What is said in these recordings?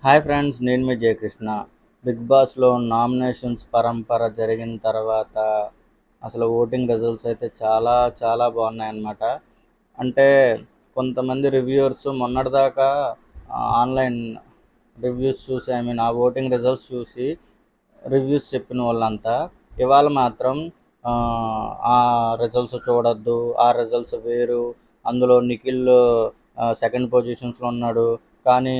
Hi friends, నేను మీ Jayakrishna. Big బాస్లో nominations పరంపర జరిగిన తర్వాత అసలు ఓటింగ్ రిజల్ట్స్ అయితే చాలా చాలా బాగున్నాయన్నమాట. అంటే కొంతమంది రివ్యూవర్స్ మొన్నటిదాకా ఆన్లైన్ రివ్యూస్ చూసి, ఆ ఓటింగ్ రిజల్ట్స్ చూసి రివ్యూస్ చెప్పిన వాళ్ళంతా ఇవాళ మాత్రం ఆ ఆ రిజల్ట్స్ చూడొద్దు, ఆ రిజల్ట్స్ వేరు, అందులో నిఖిల్ సెకండ్ పొజిషన్స్లో ఉన్నాడు, కానీ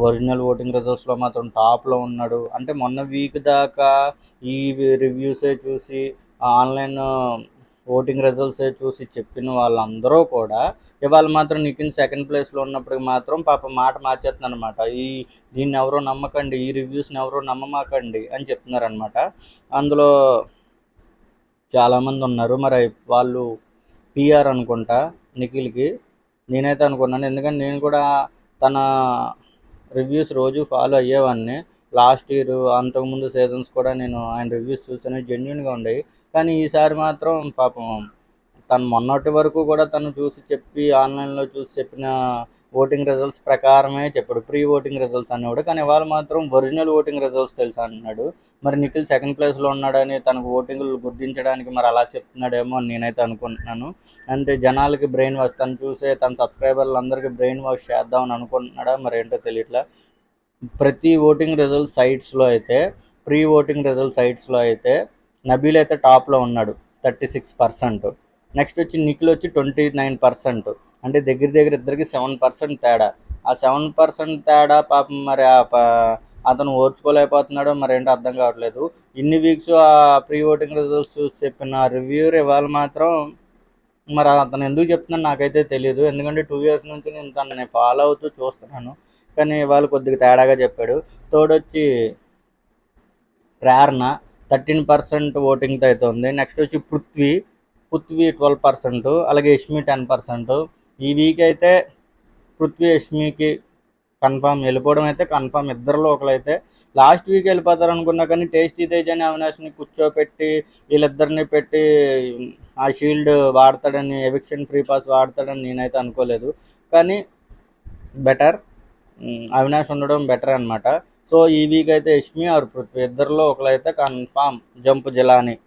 ఒరిజినల్ ఓటింగ్ రిజల్ట్స్లో మాత్రం టాప్లో ఉన్నాడు. అంటే మొన్న వీక్ దాకా ఈ రివ్యూసే చూసి, ఆన్లైన్ ఓటింగ్ రిజల్ట్సే చూసి చెప్పిన వాళ్ళందరూ కూడా ఇవాళ మాత్రం నిఖిల్ సెకండ్ ప్లేస్లో ఉన్నప్పటికి మాత్రం పాప మాట మార్చేస్తున్నారు అనమాట. దీన్ని ఎవరో నమ్మకండి, ఈ రివ్యూస్ని ఎవరో నమ్మమాకండి అని చెప్తున్నారనమాట. అందులో చాలామంది ఉన్నారు. మరి వాళ్ళు పిఆర్ అనుకుంటా నిఖిల్కి. నేనైతే అనుకున్నాను, ఎందుకంటే నేను కూడా తన రివ్యూస్ రోజు ఫాలో అయ్యేవాడిని. లాస్ట్ ఇయర్, అంతకుముందు సీజన్స్ కూడా నేను ఆయన రివ్యూస్ చూసాను, జెన్యున్గా ఉండేవి. కానీ ఈసారి మాత్రం పాపం తను మొన్నటి వరకు కూడా తను చూసి చెప్పి, ఆన్లైన్లో చూసి చెప్పిన ఓటింగ్ రిజల్ట్స్ ప్రకారమే చెప్పాడు, ప్రీ ఓటింగ్ రిజల్ట్స్ అనేవాడు. కానీ ఇవాళ మాత్రం ఒరిజినల్ ఓటింగ్ రిజల్ట్స్ తెలుసా అన్నాడు. మరి నిఖిల్ సెకండ్ ప్లేస్లో ఉన్నాడని తనకు ఓటింగ్లు గుర్తించడానికి మరి అలా చెప్తున్నాడేమో అని నేనైతే అనుకుంటున్నాను. అంటే జనాలకి బ్రెయిన్ వాష్, తను చూసే తన సబ్స్క్రైబర్లు అందరికీ బ్రెయిన్ వాష్ చేద్దామని అనుకుంటున్నాడా మరి ఏంటో తెలియట్లా. ప్రతి ఓటింగ్ రిజల్ట్ సైట్స్లో అయితే, ప్రీ ఓటింగ్ రిజల్ట్ సైట్స్లో అయితే నబీల్ అయితే టాప్లో ఉన్నాడు, 36%. నెక్స్ట్ వచ్చి నిఖిల్ వచ్చి 29%. అంటే దగ్గర దగ్గర ఇద్దరికి 7% తేడా. ఆ 7% తేడా పాపం మరి అతను ఓర్చుకోలేకపోతున్నాడో మరి ఏంటో అర్థం కావట్లేదు. ఇన్ని వీక్స్ ఆ ప్రీ ఓటింగ్ రిజల్ట్స్ చూసి చెప్పిన రివ్యూర్ ఇవాళ మాత్రం మరి అతను ఎందుకు చెప్తున్నాను నాకైతే తెలియదు. ఎందుకంటే 2 years నుంచి నేను తనని ఫాలో అవుతూ చూస్తున్నాను. కానీ ఇవాళ కొద్దిగా తేడాగా చెప్పాడు. తోడొచ్చి ప్రేరణ 13% ఓటింగ్తో అయితే ఉంది. నెక్స్ట్ వచ్చి పృథ్వీ 12%, అలాగే యష్మి 10%. ఈ వీక్ అయితే పృథ్వీ యష్మికి కన్ఫామ్ వెళ్ళిపోవడం అయితే కన్ఫామ్. ఇద్దరిలో ఒకరైతే లాస్ట్ వీక్ వెళ్ళిపోతారు అనుకున్నా, కానీ టేస్టీ తేజ్ అని అవినాష్ని కూర్చోపెట్టి వీళ్ళిద్దరిని పెట్టి ఆ షీల్డ్ వాడతాడని, ఎవిక్షన్ ఫ్రీ పాస్ వాడతాడని నేనైతే అనుకోలేదు. కానీ బెటర్, అవినాష్ ఉండడం బెటర్ అనమాట. సో ఈ వీక్ అయితే యష్మి ఆర్ పృథ్వీ ఇద్దరిలో ఒకరైతే కన్ఫామ్ జంప్ జిలాని.